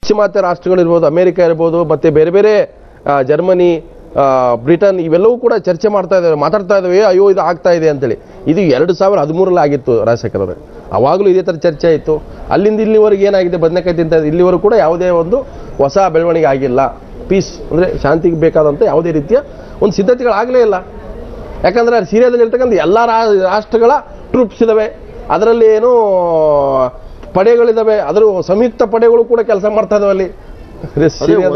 ಪಾಶ್ಚಿಮಾತ್ಯ ರಾಷ್ಟ್ರಗಳಿರ್ಬೋದು, ಅಮೆರಿಕ ಇರ್ಬೋದು, ಮತ್ತೆ ಬೇರೆ ಬೇರೆ ಜರ್ಮನಿ, ಬ್ರಿಟನ್ ಇವೆಲ್ಲವೂ ಕೂಡ ಚರ್ಚೆ ಮಾತಾಡ್ತಾ ಇದ್ದಾವೆ, ಅಯ್ಯೋ ಇದು ಆಗ್ತಾ ಇದೆ ಅಂತೇಳಿ. ಇದು 2013 ಆಗಿತ್ತು ರಾಜಶೇಖರ್. ಅವಾಗಲೂ ಇದೇ ಥರ ಚರ್ಚೆ ಆಯಿತು. ಅಲ್ಲಿಂದ ಇಲ್ಲಿವರೆಗೆ ಏನಾಗಿದೆ, ಬದನೆಕಾಯಿ ತಿಂತ ಇಲ್ಲಿವರೆಗೂ ಕೂಡ ಯಾವುದೇ ಒಂದು ಹೊಸ ಬೆಳವಣಿಗೆ ಆಗಿಲ್ಲ. ಪೀಸ್ ಅಂದರೆ ಶಾಂತಿಗೆ ಬೇಕಾದಂಥ ಯಾವುದೇ ರೀತಿಯ ಒಂದು ಸಿದ್ಧತೆಗಳಾಗಲೇ ಇಲ್ಲ. ಯಾಕಂದರೆ ಸಿರಿಯಾದಲ್ಲಿ ಇರ್ತಕ್ಕಂಥ ಎಲ್ಲ ರಾಷ್ಟ್ರಗಳ ಟ್ರೂಪ್ಸ್ ಇದ್ದಾವೆ, ಅದರಲ್ಲಿ ಏನು ಪಡೆಗಳಿದ್ದಾವೆ, ಅದರ ಸಂಯುಕ್ತ ಪಡೆಗಳು ಕೂಡ ಕೆಲಸ ಮಾಡ್ತಾ ಇದಾವೆ ಅಲ್ಲಿ.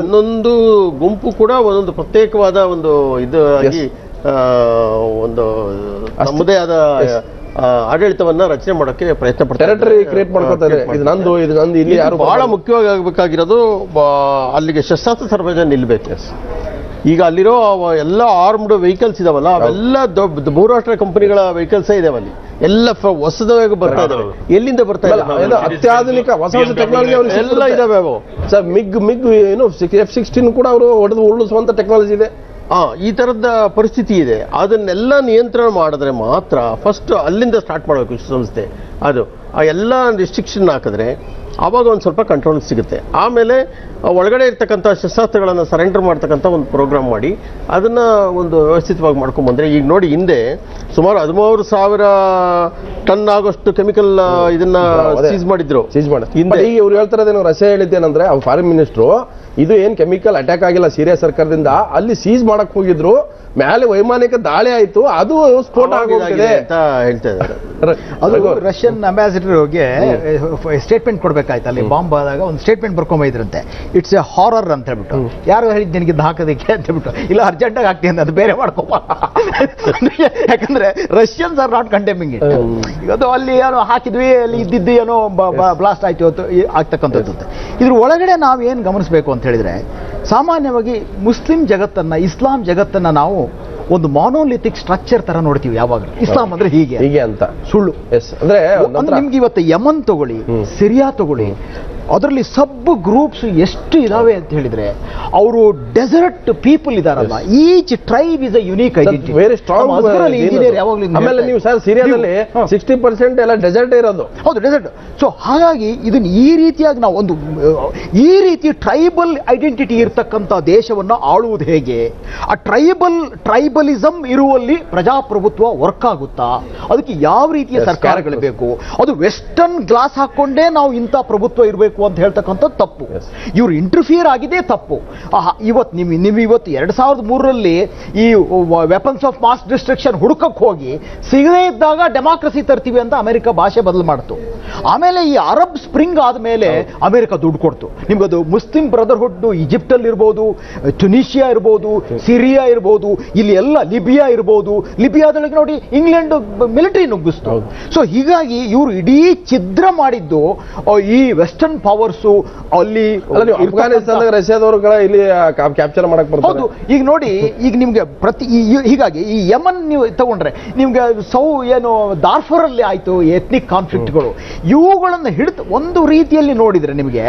ಒಂದೊಂದು ಗುಂಪು ಕೂಡ ಒಂದೊಂದು ಪ್ರತ್ಯೇಕವಾದ ಒಂದು ಇದಾಗಿ ಒಂದು ತಮ್ಮದೇ ಆದ ಆಡಳಿತವನ್ನ ರಚನೆ ಮಾಡೋಕೆ ಪ್ರಯತ್ನ ಪಡ್ತಾರೆ, ಟೆರಿಟರಿ ಕ್ರಿಯೇಟ್ ಮಾಡ್ಕೊತಾರೆ. ಇದು ನಂದು ಇಲ್ಲಿ ಯಾರು ಬಹಳ ಮುಖ್ಯವಾಗಿ ಆಗಬೇಕಾಗಿರೋದು ಅಲ್ಲಿಗೆ ಶಸ್ತ್ರಾಸ್ತ್ರ ಸರಬರಾಜು ನಿಲ್ಬೇಕು. ಈಗ ಅಲ್ಲಿರೋ ಎಲ್ಲ ಆರ್ಮ್ಡ್ ವೆಹಿಕಲ್ಸ್ ಇದಾವಲ್ಲ, ಅವೆಲ್ಲ ಬಹುರಾಷ್ಟ್ರ ಕಂಪನಿಗಳ ವೆಹಿಕಲ್ಸ್ ಇದಾವೆ ಅಲ್ಲಿ, ಎಲ್ಲ ಹೊಸದಾಗಿ ಬರ್ತಾ ಇದಾವೆ. ಎಲ್ಲಿಂದ ಬರ್ತಾ ಇದಾವೆ? ಅತ್ಯಾಧುನಿಕ ಹೊಸ ಹೊಸ ಟೆಕ್ನಾಲಜಿ ಎಲ್ಲ ಇದಾವೆ ಅವು. ಸರ್ ಮಿಗ್ ಏನು F-16 ಕೂಡ ಅವರು ಹೊಡೆದು ಉರುಳಿಸುವಂತ ಟೆಕ್ನಾಲಜಿ ಇದೆ. ಈ ತರದ ಪರಿಸ್ಥಿತಿ ಇದೆ. ಅದನ್ನೆಲ್ಲ ನಿಯಂತ್ರಣ ಮಾಡಿದ್ರೆ ಮಾತ್ರ ಫಸ್ಟ್ ಅಲ್ಲಿಂದ ಸ್ಟಾರ್ಟ್ ಮಾಡಬೇಕು ವಿಶ್ವಸಂಸ್ಥೆ. ಅದು ಆ ಎಲ್ಲ ರಿಸ್ಟ್ರಿಕ್ಷನ್ ಹಾಕಿದ್ರೆ ಆವಾಗ ಒಂದು ಸ್ವಲ್ಪ ಕಂಟ್ರೋಲ್ ಸಿಗುತ್ತೆ. ಆಮೇಲೆ ಒಳಗಡೆ ಇರ್ತಕ್ಕಂಥ ಶಸ್ತ್ರಾಸ್ತ್ರಗಳನ್ನು ಸರೆಂಡರ್ ಮಾಡ್ತಕ್ಕಂಥ ಒಂದು ಪ್ರೋಗ್ರಾಮ್ ಮಾಡಿ ಅದನ್ನು ಒಂದು ವ್ಯವಸ್ಥಿತವಾಗಿ ಮಾಡ್ಕೊಂಡ್ಬಂದ್ರೆ, ಈಗ ನೋಡಿ ಹಿಂದೆ ಸುಮಾರು 13,000 ಟನ್ ಆಗೋಷ್ಟು ಕೆಮಿಕಲ್ ಇದನ್ನ ಸೀಸ್ ಮಾಡಿದ್ರು. ಹಿಂದೆ ಈಗ ಇವ್ರು ಹೇಳ್ತಾರೇನು, ರಷ್ಯಾ ಹೇಳಿದ್ದೇನೆಂದ್ರೆ ಅವ್ರು ಫಾರಿನ್ ಮಿನಿಸ್ಟ್ರು, ಇದು ಏನ್ ಕೆಮಿಕಲ್ ಅಟ್ಯಾಕ್ ಆಗಿಲ್ಲ ಸಿರಿಯಾ ಸರ್ಕಾರದಿಂದ, ಅಲ್ಲಿ ಸೀಸ್ ಮಾಡಕ್ ಹೋಗಿದ್ರು, ಮೇಲೆ ವೈಮಾನಿಕ ದಾಳಿ ಆಯ್ತು, ಅದು ಸ್ಫೋಟ ಆಗೋಗಿದೆ ಅಂತ ಹೇಳ್ತಾ ಇದ್ದಾರೆ. ಅದು ರಷ್ಯನ್ ಅಂಬಾಸಿಡರ್ ಹೋಗಿ ಸ್ಟೇಟ್ಮೆಂಟ್ ಕೊಡ್ಬೇಕಾಯ್ತು. ಅಲ್ಲಿ ಬಾಂಬ್ ಆದಾಗ ಒಂದು ಸ್ಟೇಟ್ಮೆಂಟ್ ಬರ್ಕೊಂಬೈದ್ರಂತೆ, ಇಟ್ಸ್ ಎ ಹಾರರ್ ಅಂತ ಹೇಳ್ಬಿಟ್ಟು. ಯಾರು ಹೇಳಿದ್ ನಿನಗೆ ಹಾಕೋದಕ್ಕೆ ಅಂತ ಹೇಳ್ಬಿಟ್ಟು, ಇಲ್ಲ ಅರ್ಜೆಂಟಾಗಿ ಹಾಕ್ತೀನಿ ಅದು ಬೇರೆ ಮಾಡ್ಕೊಪ. ಯಾಕಂದ್ರೆ ರಷ್ಯನ್ಸ್ ಆರ್ ನಾಟ್ ಕಂಡೆಮಿಂಗ್ ಇಟ್. ಅದು ಅಲ್ಲಿ ಏನೋ ಹಾಕಿದ್ವಿ, ಅಲ್ಲಿ ಇದ್ದಿದ್ದು ಏನೋ ಬ್ಲಾಸ್ಟ್ ಆಯ್ತು ಆಗ್ತಕ್ಕಂಥದ್ದು. ಇದ್ರ ಒಳಗಡೆ ನಾವೇನು ಗಮನಿಸಬೇಕು ಅಂತ ಹೇಳಿದ್ರೆ, ಸಾಮಾನ್ಯವಾಗಿ ಮುಸ್ಲಿಂ ಜಗತ್ತನ್ನ, ಇಸ್ಲಾಂ ಜಗತ್ತನ್ನ ನಾವು ಒಂದು ಮಾನೋಲಿಥಿಕ್ ಸ್ಟ್ರಕ್ಚರ್ ತರ ನೋಡ್ತೀವಿ ಯಾವಾಗಲೂ. ಇಸ್ಲಾಂ ಅಂದ್ರೆ ಹೀಗೆ ಅಂತ ಸುಳ್ಳು. ಅಂದ್ರೆ ನಿಮ್ಗೆ ಇವತ್ತು ಯಮನ್ ತಗೊಳ್ಳಿ, ಸಿರಿಯಾ ತಗೊಳ್ಳಿ, ಅದರಲ್ಲಿ ಸಬ್ ಗ್ರೂಪ್ಸ್ ಎಷ್ಟು ಇದಾವೆ ಅಂತ ಹೇಳಿದ್ರೆ, ಅವರು ಡೆಸರ್ಟ್ ಪೀಪಲ್ ಇದಾರಲ್ಲ, each tribe is a unique identity, very strong engineer ಯಾವಾಗಲೂ. ಆಮೇಲೆ ನೀವು ಸರ್ ಸಿರಿಯಾದಲ್ಲಿ 60% ಎಲ್ಲ ಡೆಸರ್ಟ್ ಇರೋದು. ಹೌದು, ಡೆಸರ್ಟ್. ಸೊ ಹಾಗಾಗಿ ಇದನ್ನ ಈ ರೀತಿಯಾಗಿ ನಾವು ಒಂದು ಈ ರೀತಿ ಟ್ರೈಬಲ್ ಐಡೆಂಟಿಟಿ ಇರ್ತಕ್ಕಂಥ ದೇಶವನ್ನು ಆಳುವುದು ಹೇಗೆ? ಆ ಟ್ರೈಬಲಿಸಂ ಇರುವಲ್ಲಿ ಪ್ರಜಾಪ್ರಭುತ್ವ ವರ್ಕ್ ಆಗುತ್ತಾ? ಅದಕ್ಕೆ ಯಾವ ರೀತಿಯ ಸರ್ಕಾರಗಳು ಬೇಕು? ಅದು ವೆಸ್ಟರ್ನ್ ಗ್ಲಾಸ್ ಹಾಕೊಂಡೇ ನಾವು ಇಂಥ ಪ್ರಭುತ್ವ ಇರಬೇಕು ಅಂತ ಹೇಳ್ತಕ್ಕಂಥದ್ದು ತಪ್ಪು. ಇವ್ರು ಇಂಟರ್ಫಿಯರ್ ಆಗಿದೆ ತಪ್ಪು. ಇವತ್ತು ನೀವು ಇವತ್ತು 2003ರಲ್ಲಿ ಈ ವೆಪನ್ಸ್ ಆಫ್ ಮಾಸ್ ಡಿಸ್ಟ್ರಕ್ಷನ್ ಹುಡುಕಕ್ಕೆ ಹೋಗಿ ಸಿಗದೇ ಇದ್ದಾಗ ಡೆಮಾಕ್ರಸಿ ತರ್ತೀವಿ ಅಂತ ಅಮೆರಿಕ ಭಾಷೆ ಬದಲು ಮಾಡ್ತು. ಆಮೇಲೆ ಈ ಅರಬ್ ಸ್ಪ್ರಿಂಗ್ ಆದ್ಮೇಲೆ ಅಮೆರಿಕ ದುಡ್ಡು ಕೊಡ್ತು. ನಿಮ್ಗದು ಮುಸ್ಲಿಂ ಬ್ರದರ್ಹುಡ್ ಈಜಿಪ್ಟ್ ಅಲ್ಲಿ ಇರ್ಬೋದು, ಟ್ಯುನೀಷಿಯಾ ಇರ್ಬೋದು, ಸಿರಿಯಾ ಇರ್ಬೋದು, ಇಲ್ಲಿ ಎಲ್ಲ ಲಿಬಿಯಾ ಇರ್ಬೋದು. ಲಿಬಿಯಾದೊಳಗೆ ನೋಡಿ ಇಂಗ್ಲೆಂಡ್ ಮಿಲಿಟರಿ ನುಗ್ಗಿಸ್ತು. ಸೊ ಹೀಗಾಗಿ ಇವರು ಇಡೀ ಛಿದ್ರ ಮಾಡಿದ್ದು ಈ ವೆಸ್ಟರ್ನ್ ಪವರ್ಸು ಅಲ್ಲಿ ಅಫ್ಘಾನಿಸ್ತಾನ ರಷ್ಯಾದವರು ಇಲ್ಲಿ ಕ್ಯಾಪ್ಚರ್ ಮಾಡಕ್ ಬರ್ತಾರೆ. ಹೌದು. ಈಗ ನೋಡಿ, ಈಗ ನಿಮ್ಗೆ ಹೀಗಾಗಿ ಈ ಯಮನ್ ನೀವು ತಗೊಂಡ್ರೆ ನಿಮ್ಗೆ ಏನು ದಾರ್ಫರ್ ಅಲ್ಲಿ ಆಯ್ತು ಎಥ್ನಿಕ್ ಕಾನ್ಫ್ಲಿಕ್ಟ್ಗಳು, ಇವುಗಳನ್ನು ಹಿಡಿದು ಒಂದು ರೀತಿಯಲ್ಲಿ ನೋಡಿದ್ರೆ ನಿಮಗೆ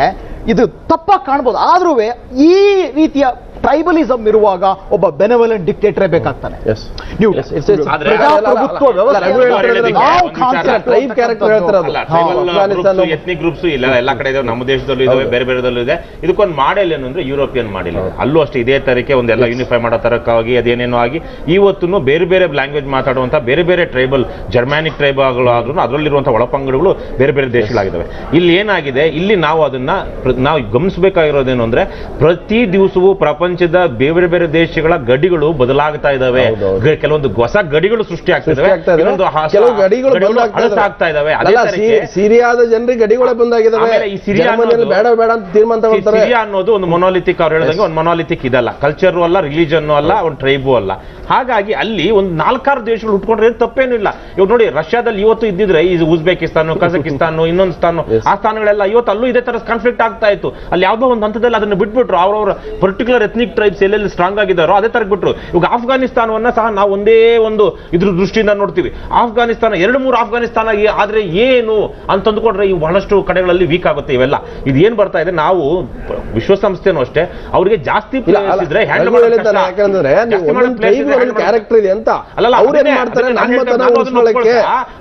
ಇದು ತಪ್ಪಾಗಿ ಕಾಣ್ಬೋದು. ಆದ್ರೂ ಈ ರೀತಿಯ ಟ್ರೈಬಲಿಸಂ ಇರುವಾಗ ಒಬ್ಬ ಬೆನೆವಲೆಂಟ್ ಡಿಕ್ಟೇಟರ್ ಬೇಕಾಗ್ತಾನೆ. ನೀವು ಪ್ರಜಾಪ್ರಭುತ್ವ ಎಥ್ನಿಕ್ ಗ್ರೂಪ್ಸ್ ಎಲ್ಲ ಕಡೆ ಇದಾವೆ, ನಮ್ಮ ದೇಶದಲ್ಲೂ ಇದಾವೆ, ಬೇರೆ ಬೇರೆದಲ್ಲೂ ಇದೆ. ಇದಕ್ಕೊಂದು ಮಾಡೆಲ್ ಏನು ಅಂದ್ರೆ ಯುರೋಪಿಯನ್ ಮಾಡೆಲ್. ಅಲ್ಲೂ ಅಷ್ಟೇ ಇದೇ ತರಕ್ಕೆ ಒಂದೆಲ್ಲ ಯೂನಿಫೈ ಮಾಡೋ ತರಕ್ಕಾಗಿ ಅದೇನೇನೋ ಆಗಿ ಇವತ್ತು ಬೇರೆ ಬೇರೆ ಲ್ಯಾಂಗ್ವೇಜ್ ಮಾತಾಡುವಂತ ಬೇರೆ ಬೇರೆ ಟ್ರೈಬಲ್ ಜರ್ಮ್ಯಾನಿಕ್ ಟ್ರೈಬಲ್ ಆದ್ರೂ ಅದರಲ್ಲಿರುವಂತಹ ಒಳಪಂಗಡಗಳು ಬೇರೆ ಬೇರೆ ದೇಶಗಳಾಗಿದ್ದಾವೆ. ಇಲ್ಲಿ ಏನಾಗಿದೆ, ಇಲ್ಲಿ ನಾವು ಅದನ್ನ ನಾವು ಗಮನಿಸಬೇಕಾಗಿರೋದೇನು ಅಂದ್ರೆ, ಪ್ರತಿ ದಿವಸವೂ ಪ್ರಪಂಚದ ಬೇರೆ ಬೇರೆ ದೇಶಗಳ ಗಡಿಗಳು ಬದಲಾಗ್ತಾ ಇದಾವೆ. ಕೆಲವೊಂದು ಹೊಸ ಗಡಿಗಳು ಸೃಷ್ಟಿ ಆಗ್ತಾ ಇದಾವೆ. ಸಿರಿಯಾದ ಜನರಿಗೆ ಗಡಿಗಳೇ ಬಂದಾಗಿದ್ದಾವೆ. ಬೇಡ ಬೇಡ ಅಂತ ತೀರ್ಮಾನ ಸಿರಿಯಾ ಅನ್ನೋದು ಒಂದು ಮೊನೋಲಿಥಿಕ್, ಅವ್ರು ಹೇಳಿದಂಗೆ ಒಂದು ಮೊನೋಲಿಥಿಕ್ ಇದಲ್ಲ, ಕಲ್ಚರ್ ಅಲ್ಲ, ರಿಲಿಜನ್ ಅಲ್ಲ, ಒಂದು ಟ್ರೈಬು ಅಲ್ಲ. ಹಾಗಾಗಿ ಅಲ್ಲಿ ಒಂದು 4-6 ದೇಶಗಳು ಉಟ್ಕೊಂಡ್ರೆ ತಪ್ಪೇನು ಇಲ್ಲ. ಇವಾಗ ನೋಡಿ, ರಷ್ಯಾದಲ್ಲಿ ಇವತ್ತು ಇದ್ದಿದ್ರೆ ಈ ಉಜ್ಬೇಕಿಸ್ತಾನ, ಕಜಕಿಸ್ತಾನ, ಇನ್ನೊಂದು ಸ್ಥಾನ, ಆ ಸ್ಥಾನಗಳೆಲ್ಲ ಇವತ್ತು ಅಲ್ಲೂ ಇದೇ ತರ ಕಾನ್ಫ್ಲಿಕ್ಟ್ ಆಗ್ತಾ ಇತ್ತು. ಅಲ್ಲಿ ಯಾವುದೋ ಒಂದು ಹಂತದಲ್ಲಿ ಅದನ್ನು ಬಿಟ್ಬಿಟ್ರು. ಅವ್ರವ್ರ ಪರ್ಟಿಕ್ಯುಲರ್ ಎಥ್ನಿಕ್ ಎಥ್ನಿಕ್ ಟ್ರೈಬ್ಸ್ ಎಲ್ಲೆಲ್ಲಿ ಸ್ಟ್ರಾಂಗ್ ಆಗಿದ್ದಾರೋ ಅದೇ ತರ ಬಿಟ್ರು. ಇವಾಗ ಆಫ್ಘಾನಿಸ್ತಾನವನ್ನ ಸಹ ನಾವು ಒಂದೇ ಒಂದು ಇದ್ರ ದೃಷ್ಟಿಯಿಂದ ನೋಡ್ತೀವಿ. ಆಫ್ಘಾನಿಸ್ತಾನ 2-3 ಆಫ್ಘಾನಿಸ್ತಾನ ಆದ್ರೆ ಏನು ಅಂತ ಅಂದ್ಕೊಂಡ್ರೆ ಈ ಬಹಳಷ್ಟು ಕಡೆಗಳಲ್ಲಿ ವೀಕ್ ಆಗುತ್ತೆ ಇವೆಲ್ಲ. ಇದು ಏನ್ ಬರ್ತಾ ಇದೆ, ನಾವು ವಿಶ್ವಸಂಸ್ಥೆನೂ ಅಷ್ಟೇ ಅವರಿಗೆ ಜಾಸ್ತಿ ಪ್ಲೇಯರ್ಸ್ ಇದ್ರೆ ಹ್ಯಾಂಡಲ್ ಕ್ಯಾರೆಕ್ಟರ್ ಇದೆ ಅಂತ ಅವ್ರೇನ್ ಮಾಡ್ತಾರೆ,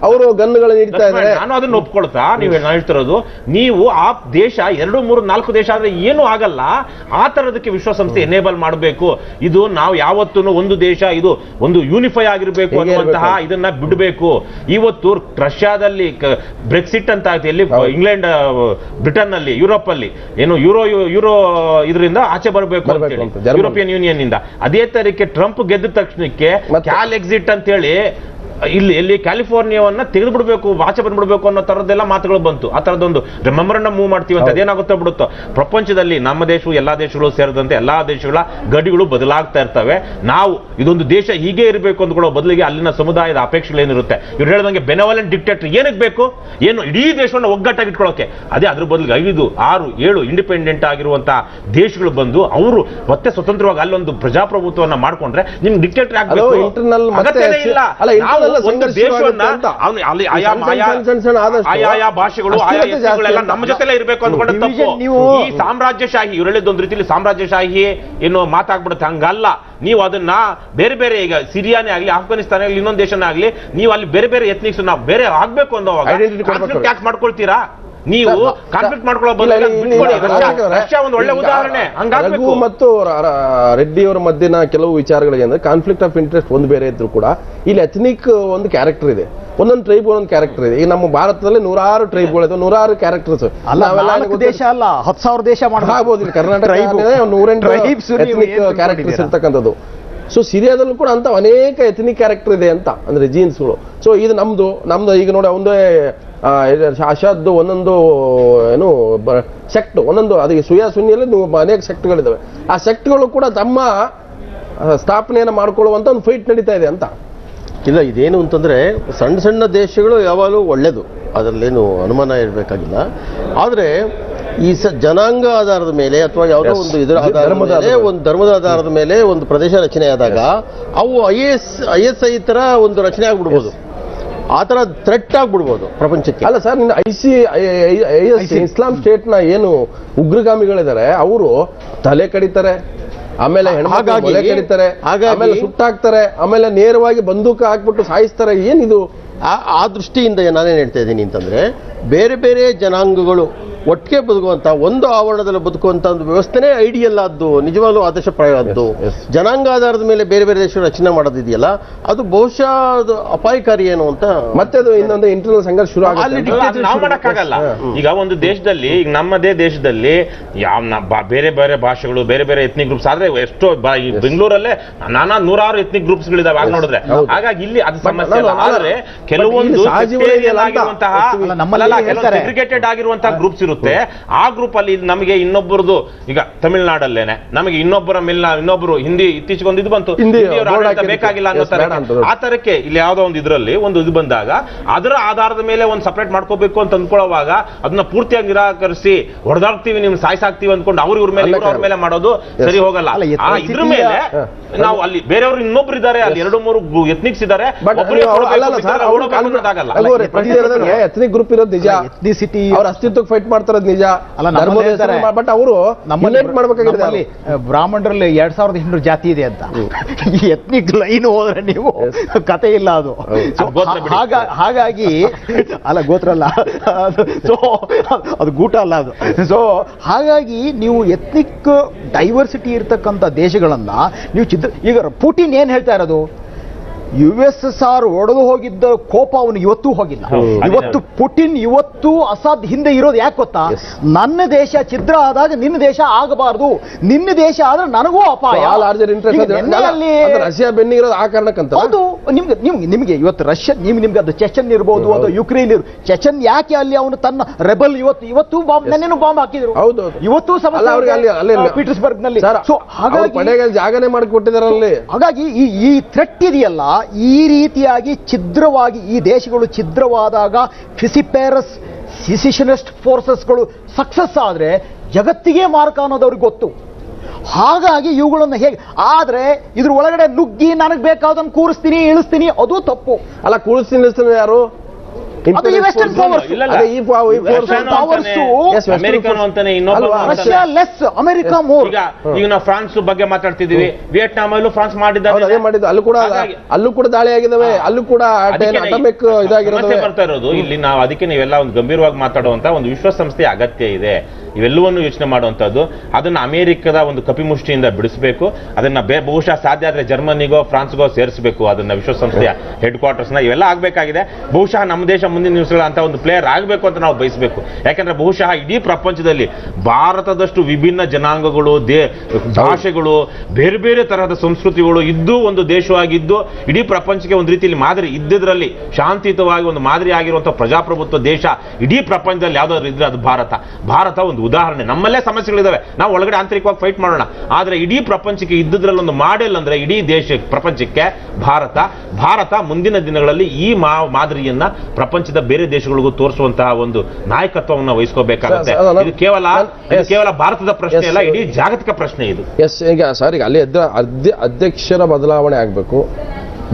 ಅವರು ಗನ್ಗಳು ನೀಡ್ತಾ ಇದ್ದಾರೆ. ನಾನು ಅದನ್ನ ಒಪ್ಕೊಳ್ತಾ ನೀವು ಹೇಳ್ತಿರೋದು, ನೀವು ಆ ದೇಶ 2, 3, 4 ದೇಶ ಆದ್ರೆ ಏನು ಆಗಲ್ಲ, ಆ ತರದಕ್ಕೆ ವಿಶ್ವಸಂಸ್ಥೆ ಎನೇಬಲ್ ಮಾಡಬೇಕು. ಇದು ನಾವು ಯಾವತ್ತೂ ಒಂದು ದೇಶ ಇದು ಒಂದು ಯೂನಿಫೈ ಆಗಿರ್ಬೇಕು ಅನ್ನುವಂತಹ ಇದನ್ನ ಬಿಡಬೇಕು. ಇವತ್ತು ರಷ್ಯಾದಲ್ಲಿ ಬ್ರೆಕ್ಸಿಟ್ ಅಂತ ಆಯ್ತು, ಎಲ್ಲಿ ಇಂಗ್ಲೆಂಡ್ ಬ್ರಿಟನ್ ನಲ್ಲಿ ಯುರೋಪ್ ಅಲ್ಲಿ ಏನು ಯೂರೋ ಇದರಿಂದ ಆಚೆ ಬರಬೇಕು ಯುರೋಪಿಯನ್ ಯೂನಿಯನ್ ಇಂದ. ಅದೇ ತರಕ್ಕೆ ಟ್ರಂಪ್ ಗೆದ್ದ ತಕ್ಷಣಕ್ಕೆ ಕ್ಯಾಲ್ ಎಕ್ಸಿಟ್ ಅಂತ ಹೇಳಿ ಎಲ್ಲಿ ಕ್ಯಾಲಿಫೋರ್ನಿಯಾವನ್ನ ತೆಗೆದು ಬಿಡಬೇಕು, ಆಚೆ ಬಂದ್ಬಿಡ್ಬೇಕು ಅನ್ನೋ ತರದ್ದೆಲ್ಲ ಮಾತುಗಳು ಬಂತು. ಆ ತರದೊಂದು ಮೆಮೊರಂಡಮ್ ಮೂವ್ ಮಾಡ್ತೀವಿ ಅಂತ ಅದೇನಾಗುತ್ತೋ ಬಿಡುತ್ತೋ. ಪ್ರಪಂಚದಲ್ಲಿ ನಮ್ಮ ದೇಶವು ಎಲ್ಲಾ ದೇಶಗಳು ಸೇರಿದಂತೆ ಎಲ್ಲಾ ದೇಶಗಳ ಗಡಿಗಳು ಬದಲಾಗ್ತಾ ಇರ್ತವೆ. ನಾವು ಇದೊಂದು ದೇಶ ಹೀಗೆ ಇರಬೇಕು ಅಂದ್ಕೊಳ್ಳೋ ಬದಲಿಗೆ ಅಲ್ಲಿನ ಸಮುದಾಯದ ಅಪೇಕ್ಷೆಗಳು ಏನಿರುತ್ತೆ, ಇವ್ರು ಹೇಳಿದಂಗೆ ಬೆನವಲೆಂಟ್ ಡಿಕ್ಟೇಟರ್ ಏನಕ್ಕೆ ಬೇಕು, ಏನು ಇಡೀ ದೇಶವನ್ನು ಒಗ್ಗಟ್ಟಾಗಿ ಇಟ್ಕೊಳ್ಳೋಕೆ, ಅದೇ ಅದ್ರ ಬದಲಿಗೆ 5, 6, 7 ಇಂಡಿಪೆಂಡೆಂಟ್ ಆಗಿರುವಂತಹ ದೇಶಗಳು ಬಂದು ಅವರು ಮತ್ತೆ ಸ್ವತಂತ್ರವಾಗಿ ಅಲ್ಲೊಂದು ಪ್ರಜಾಪ್ರಭುತ್ವವನ್ನ ಮಾಡ್ಕೊಂಡ್ರೆ ನಿಮ್ಗೆ ಡಿಕ್ಟೇಟರ್ ಆಗಬೇಕು ಇಲ್ಲ. ಒಂದು ದೇಶವನ್ನ ಆಯಾ ಭಾಷೆಗಳು ಆಯಾ ದೇಶಗಳೆಲ್ಲ ನಮ್ಮ ಜೊತೆಲೇ ಇರಬೇಕು ಅಂದ್ಕೊಂಡ ತಪ್ಪು. ಈ ಸಾಮ್ರಾಜ್ಯಶಾಹಿ ಇವ್ರು ಹೇಳಿದ್ದೊಂದು ರೀತಿಯಲ್ಲಿ ಸಾಮ್ರಾಜ್ಯಶಾಹಿ ಏನೋ ಮಾತಾಗ್ಬಿಡುತ್ತೆ, ಹಂಗಲ್ಲ. ನೀವು ಅದನ್ನ ಬೇರೆ ಬೇರೆ, ಈಗ ಸಿರಿಯಾನೇ ಆಗ್ಲಿ, ಆಫ್ಘಾನಿಸ್ತಾನ ಆಗ್ಲಿ, ಇನ್ನೊಂದು ದೇಶನೇ ಆಗ್ಲಿ, ನೀವು ಅಲ್ಲಿ ಬೇರೆ ಬೇರೆ ಎಥ್ನಿಕ್ಸ್ ನಾವು ಬೇರೆ ಆಗ್ಬೇಕು ಅನ್ನೋವಾಗ ಯಾಕೆ ಮಾಡ್ಕೊಳ್ತೀರಾ? ನೀವು ಕಾನ್ಫ್ಲಿಕ್ಟ್ ಮಾಡ್ಕೊಳ್ಳೋ ರಷ್ಯಾ ಒಂದು ಒಳ್ಳೆ ಉದಾಹರಣೆ. ರಘು ಮತ್ತು ರೆಡ್ಡಿ ಅವರ ಮಧ್ಯನ ಕೆಲವು ವಿಚಾರಗಳಿಗೆ ಅಂದ್ರೆ ಕಾನ್ಫ್ಲಿಕ್ಟ್ ಆಫ್ ಇಂಟ್ರೆಸ್ಟ್ ಒಂದು ಬೇರೆ ಇದ್ರು ಕೂಡ ಇಲ್ಲಿ ಎಥ್ನಿಕ್ ಒಂದು ಕ್ಯಾರೆಕ್ಟರ್ ಇದೆ, ಒಂದೊಂದು ಟ್ರೈಬ್ ಒಂದೊಂದು ಕ್ಯಾರೆಕ್ಟರ್ ಇದೆ. ಈಗ ನಮ್ಮ ಭಾರತದಲ್ಲಿ 100 ಟ್ರೈಬ್ಗಳಿದೆ, 100 ಕ್ಯಾರೆಕ್ಟರ್ಸ್. ದೇಶ ಅಲ್ಲ 10,000 ದೇಶ ಮಾಡಬಹುದು. ಕರ್ನಾಟಕ 108 ಎಥ್ನಿಕ್ ಕ್ಯಾರೆಕ್ಟರ್ಸ್ ಇರ್ತಕ್ಕಂಥದ್ದು. ಸೊ ಸಿರಿಯಾದಲ್ಲೂ ಕೂಡ ಅಂತ ಅನೇಕ ಎಥ್ನಿಕ್ ಕ್ಯಾರೆಕ್ಟರ್ ಇದೆ ಅಂತ ಅಂದ್ರೆ ಜೀನ್ಸ್ಗಳು. ಸೊ ಇದು ನಮ್ದು ಈಗ ನೋಡಿ ಒಂದೇ ಅಶಾದ್ ಒಂದೊಂದು ಏನು ಸೆಕ್ಟ್ ಒಂದೊಂದು, ಅದಕ್ಕೆ ಸುನ್ನಿಯಲ್ಲಿ ಅನೇಕ ಸೆಕ್ಟ್ಗಳಿದ್ದಾವೆ. ಆ ಸೆಕ್ಟ್ಗಳು ಕೂಡ ತಮ್ಮ ಸ್ಥಾಪನೆಯನ್ನು ಮಾಡ್ಕೊಳ್ಳುವಂತ ಒಂದು ಫೈಟ್ ನಡೀತಾ ಇದೆ ಅಂತ. ಇಲ್ಲ, ಇದೇನು ಅಂತಂದ್ರೆ ಸಣ್ಣ ಸಣ್ಣ ದೇಶಗಳು ಯಾವಾಗಲೂ ಒಳ್ಳೇದು, ಅದರಲ್ಲೇನು ಅನುಮಾನ ಇರಬೇಕಾಗಿಲ್ಲ. ಆದರೆ ಈ ಜನಾಂಗ ಆಧಾರದ ಮೇಲೆ ಅಥವಾ ಯಾವುದೋ ಒಂದು ಇದರ ಆಧಾರದ ಮೇಲೆ, ಒಂದು ಧರ್ಮದ ಆಧಾರದ ಮೇಲೆ ಒಂದು ಪ್ರದೇಶ ರಚನೆ ಆದಾಗ ಅವು ISI ತರ ಒಂದು ರಚನೆ ಆಗ್ಬಿಡ್ಬೋದು, ಆ ತರ ಥ್ರೆಟ್ ಆಗ್ಬಿಡ್ಬೋದು ಪ್ರಪಂಚಕ್ಕೆ. ಅಲ್ಲ ಸರ್, IS ಇಸ್ಲಾಂ ಸ್ಟೇಟ್ ನ ಏನು ಉಗ್ರಗಾಮಿಗಳಿದ್ದಾರೆ ಅವರು ತಲೆ ಕಡಿತಾರೆ, ಆಮೇಲೆ ಹೆಣ್ಮಕ್ಳು ಕಡಿತಾರೆ, ಆಮೇಲೆ ಸುಟ್ಟಾಕ್ತಾರೆ, ಆಮೇಲೆ ನೇರವಾಗಿ ಬಂದೂಕ ಹಾಕ್ಬಿಟ್ಟು ಸಾಯಿಸ್ತಾರೆ. ಏನಿದು? ಆ ದೃಷ್ಟಿಯಿಂದ ನಾನೇನು ಹೇಳ್ತಾ ಇದ್ದೀನಿ ಅಂತಂದ್ರೆ, ಬೇರೆ ಬೇರೆ ಜನಾಂಗಗಳು ಒಟ್ಟಿಗೆ ಬದುಕುವಂತ ಒಂದು ಆವರಣದಲ್ಲಿ ಬದುಕುವಂತ ಒಂದು ವ್ಯವಸ್ಥೆನೇ ಐಡಿಯಲ್ ಆದ್ದು, ನಿಜವಾಗ್ಲೂ ಆದರ್ಶಪ್ರಾಯವಾದ್ದು. ಜನಾಂಗ ಆಧಾರದ ಮೇಲೆ ಬೇರೆ ಬೇರೆ ದೇಶಗಳು ರಚನೆ ಮಾಡೋದಿದೆಯಲ್ಲ, ಅದು ಬಹುಶಃ ಅದು ಅಪಾಯಕಾರಿ ಏನು ಅಂತ. ಮತ್ತೆ ಅದು ಇನ್ನೊಂದು ಇಂಟರ್ನಲ್ ಸಂಘರ್ಷ ಶುರು ಆಗುತ್ತೆ. ನಾವು ಮಾಡಕ್ಕಾಗಲ್ಲ. ಈಗ ಒಂದು ದೇಶದಲ್ಲಿ, ಈಗ ನಮ್ಮದೇ ದೇಶದಲ್ಲಿ ಬೇರೆ ಬೇರೆ ಭಾಷೆಗಳು, ಬೇರೆ ಬೇರೆ ಎಥ್ನಿಕ್ ಗ್ರೂಪ್ಸ್ ಆದ್ರೆ ಎಷ್ಟೋ ಬೆಂಗಳೂರಲ್ಲೇ 100 ಎಥ್ನಿಕ್ ಗ್ರೂಪ್ಸ್ ಗಳಿದಾವೆ ಆಗ ನೋಡಿದ್ರೆ. ಹಾಗಾಗಿ ಇಲ್ಲಿ ಅದು ಸಮಸ್ಯೆ ಅಲ್ಲ. ಆದ್ರೆ ಕೆಲವೊಂದು ಸೆಗ್ರಿಗೇಟೆಡ್ ಆಗಿರುವಂತಹ ಗ್ರೂಪ್ಸ್ ಇರುತ್ತೆ. ಆ ಗ್ರೂಪ್ ಅಲ್ಲಿ ನಮಗೆ ಇನ್ನೊಬ್ಬರದು, ಈಗ ತಮಿಳುನಾಡಲ್ಲೇನೆ ನಮಗೆ ಇನ್ನೊಬ್ಬರು ಹಿಂದಿ ಇತ್ತೀಚೆಗೊಂದು ಇದು ಬಂತು, ಬೇಕಾಗಿಲ್ಲ ಅನ್ನೋ ತರ. ಆ ತರಕ್ಕೆ ಇಲ್ಲಿ ಯಾವ್ದೋ ಒಂದು ಇದರಲ್ಲಿ ಒಂದು ಇದು ಬಂದಾಗ ಅದರ ಆಧಾರದ ಮೇಲೆ ಒಂದು ಸಪರೇಟ್ ಮಾಡ್ಕೋಬೇಕು ಅಂತ ಅಂದ್ಕೊಳ್ಳುವಾಗ ಅದನ್ನ ಪೂರ್ತಿಯಾಗಿ ನಿರಾಕರಿಸಿ ಹೊಡೆದಾಡ್ತೀವಿ, ನಿಮ್ ಸಾಯಿಸಾಕ್ತಿವಿ ಅಂದ್ಕೊಂಡು ಅವ್ರ ಮೇಲೆ ಮಾಡೋದು ಸರಿ ಹೋಗಲ್ಲ. ಇದ್ರ ಮೇಲೆ ನಾವು ಅಲ್ಲಿ ಬೇರೆಯವರು ಇನ್ನೊಬ್ರು ಇದ್ದಾರೆ, ಅಲ್ಲಿ 2-3 ಎಥ್ನಿಕ್ಸ್ ಇದ್ದಾರೆ, ಎಥ್ನಿಕ್ ಗ್ರೂಪ್ ಇರೋದು ನಿಜ, ಎಥ್ನಿಸಿಟಿ ಅವ್ರ ಅಸ್ತಿತ್ವಕ್ಕೆ ಫೈಟ್ ಮಾಡ್ತಾರದು ನಿಜ. ಬಟ್ ಅವರು ನಮ್ಮಲ್ಲಿ ಬ್ರಾಹ್ಮಣರಲ್ಲಿ 2800 ಜಾತಿ ಇದೆ ಅಂತ, ಈ ಎಥ್ನಿಕ್ ಲೈನ್ ಹೋದ್ರೆ ನೀವು ಕತೆ ಇಲ್ಲ ಅದು. ಹಾಗಾಗಿ ಅಲ್ಲ, ಗೋತ್ರ ಅಲ್ಲ, ಸೊ ಅದು ಗೂಟ ಅಲ್ಲ ಅದು. ಸೊ ಹಾಗಾಗಿ ನೀವು ಎಥ್ನಿಕ್ ಡೈವರ್ಸಿಟಿ ಇರ್ತಕ್ಕಂಥ ದೇಶಗಳನ್ನ ನೀವು ಈಗ ಪುಟಿನ್ ಏನ್ ಹೇಳ್ತಾ ಇರೋದು, USSR ಒಡೆದು ಹೋಗಿದ್ದ ಕೋಪ ಅವನು ಇವತ್ತೂ ಹೋಗಿಲ್ಲ. ಇವತ್ತು ಪುಟಿನ್ ಇವತ್ತು ಅಸಾದ್ ಹಿಂದೆ ಇರೋದು ಯಾಕೆ ಗೊತ್ತಾ? ನನ್ನ ದೇಶ ಛಿದ್ರ ಆದಾಗ ನಿನ್ನ ದೇಶ ಆಗಬಾರದು, ನಿನ್ನ ದೇಶ ಆದ್ರೆ ನನಗೂ ಅಪಾಯ. ರಷ್ಯಾ ಬೆನ್ನಿಗಿರೋದು ಆ ಕಾರಣಕ್ಕಂತ. ಹೌದು, ನಿಮ್ಗೆ ಇವತ್ತು ರಷ್ಯಾ ನಿಮ್ಗೆ ಅದು ಚೆಚನ್ ಇರ್ಬೋದು, ಅದು ಯುಕ್ರೇನ್ ಚೆಚನ್ ಯಾಕೆ ಅಲ್ಲಿ ಅವನು ತನ್ನ ರೆಬಲ್ ಇವತ್ತು ನೆನ್ನೆನೂ ಬಾಂಬ್ ಹಾಕಿದ್ರು. ಹೌದು, ಇವತ್ತು ಪೀಟರ್ಸ್ಬರ್ಗ್ ನಲ್ಲಿ. ಹಾಗಾಗಿ ಜಾಗನೆ ಮಾಡಿಕೊಟ್ಟಿದ್ದಾರಲ್ಲಿ. ಹಾಗಾಗಿ ಈ ಥ್ರೆಟ್ ಇದೆಯಲ್ಲ, ಈ ರೀತಿಯಾಗಿ ಛಿದ್ರವಾಗಿ ಈ ದೇಶಗಳು ಛಿದ್ರವಾದಾಗ ಫಿಸಿಪೇರಸ್ ಸಿಸಿಷನಿಸ್ಟ್ ಫೋರ್ಸಸ್ಗಳು ಸಕ್ಸಸ್ ಆದ್ರೆ ಜಗತ್ತಿಗೆ ಮಾರ್ಕ ಅನ್ನೋದವ್ರಿಗೆ ಗೊತ್ತು. ಹಾಗಾಗಿ ಇವುಗಳನ್ನು ಹೇಗೆ, ಆದ್ರೆ ಇದ್ರ ಒಳಗಡೆ ನುಗ್ಗಿ ನನಗೆ ಬೇಕಾದನ್ನು ಕೂರಿಸ್ತೀನಿ ಇಳಿಸ್ತೀನಿ ಅದು ತಪ್ಪು. ಅಲ್ಲ, ಕೂಳಿಸ್ತೀನಿ ಯಾರು? ಅದು ಈ ವೆಸ್ಟರ್ನ್ ಪವರ್ಸ್. ಅಮೆರಿಕನ್ ಅಂತಾನೆ, ಇನ್ನೊಬ್ಬ ರಷ್ಯಾ ಲೆಸ್, ಅಮೆರಿಕ ಮೋರ್. ಈಗ ನಾವು ಫ್ರಾನ್ಸ್ ಬಗ್ಗೆ ಮಾತಾಡ್ತಿದೀವಿ, ವಿಯೆಟ್ನಾಂ ಅಲ್ಲೂ ಫ್ರಾನ್ಸ್ ಮಾಡಿದ್ದಾರೆ, ಅದೇ ಮಾಡಿದ್ದು. ಅಲ್ಲೂ ಕೂಡ ದಾಳಿ ಆಗಿದಾವೆ, ಅಲ್ಲೂ ಕೂಡ ಅಟಮಿಕ್ ಇದಾಗಿರೋದು ಬರ್ತಾ ಇರೋದು. ಇಲ್ಲಿ ನಾವು ಅದಕ್ಕೆ ನೀವೆಲ್ಲ ಒಂದು ಗಂಭೀರವಾಗಿ ಮಾತಾಡುವಂತ ಒಂದು ವಿಶ್ವಸಂಸ್ಥೆಯ ಅಗತ್ಯ ಇದೆ. ಇವೆಲ್ಲವನ್ನು ಯೋಚನೆ ಮಾಡುವಂತದ್ದು, ಅದನ್ನ ಅಮೆರಿಕದ ಒಂದು ಕಪಿಮುಷ್ಟಿಯಿಂದ ಬಿಡಿಸಬೇಕು. ಅದನ್ನ ಬಹುಶಃ ಸಾಧ್ಯ ಆದ್ರೆ ಜರ್ಮನಿಗೋ ಫ್ರಾನ್ಸ್ಗೋ ಸೇರಿಸಬೇಕು ಅದನ್ನ, ವಿಶ್ವಸಂಸ್ಥೆಯ ಹೆಡ್ ಕ್ವಾರ್ಟರ್ಸ್ ನ. ಇವೆಲ್ಲ ಆಗ್ಬೇಕಾಗಿದೆ. ಬಹುಶಃ ನಮ್ಮ ದೇಶ ಮುಂದಿನ ದಿವಸಗಳ ಅಂತ ಒಂದು ಪ್ಲೇಯರ್ ಆಗಬೇಕು ಅಂತ ನಾವು ಬಯಸಬೇಕು. ಯಾಕಂದ್ರೆ ಬಹುಶಃ ಇಡೀ ಪ್ರಪಂಚದಲ್ಲಿ ಭಾರತದಷ್ಟು ವಿಭಿನ್ನ ಜನಾಂಗಗಳು, ಭಾಷೆಗಳು, ಬೇರೆ ಬೇರೆ ತರಹದ ಸಂಸ್ಕೃತಿಗಳು ಇದ್ದು ಒಂದು ದೇಶವಾಗಿದ್ದು ಇಡೀ ಪ್ರಪಂಚಕ್ಕೆ ಒಂದು ರೀತಿಯಲ್ಲಿ ಮಾದರಿ ಇದ್ದಿದ್ರಲ್ಲಿ ಶಾಂತಿಯುತವಾಗಿ ಒಂದು ಮಾದರಿ ಆಗಿರುವಂತಹ ಪ್ರಜಾಪ್ರಭುತ್ವ ದೇಶ ಇಡೀ ಪ್ರಪಂಚದಲ್ಲಿ ಯಾವ್ದಾದ್ರು ಇದ್ರೆ ಅದು ಭಾರತ. ಭಾರತ ಒಂದು ಉದಾಹರಣೆ. ನಮ್ಮಲ್ಲೇ ಸಮಸ್ಯೆಗಳಿದಾವೆ, ನಾವು ಒಳಗಡೆ ಆಂತರಿಕವಾಗಿ ಫೈಟ್ ಮಾಡೋಣ. ಆದ್ರೆ ಇಡೀ ಪ್ರಪಂಚಕ್ಕೆ ಇದ್ದಿದ್ರಲ್ಲಿ ಒಂದು ಮಾಡೆಲ್ ಅಂದ್ರೆ ಇಡೀ ದೇಶ ಪ್ರಪಂಚಕ್ಕೆ ಭಾರತ ಮುಂದಿನ ದಿನಗಳಲ್ಲಿ ಈ ಮಾದರಿಯನ್ನ ಪ್ರಪಂಚದ ಬೇರೆ ದೇಶಗಳಿಗೂ ತೋರಿಸುವಂತಹ ಒಂದು ನಾಯಕತ್ವವನ್ನು ವಹಿಸ್ಕೋಬೇಕಾಗುತ್ತೆ. ಇದು ಕೇವಲ ಭಾರತದ ಪ್ರಶ್ನೆ ಅಲ್ಲ, ಇಡೀ ಜಾಗತಿಕ ಪ್ರಶ್ನೆ ಇದು. ಎಸ್, ಈಗ ಸರ್, ಈಗ ಅಲ್ಲಿ ಅಧ್ಯಕ್ಷರ ಬದಲಾವಣೆ ಆಗಬೇಕು,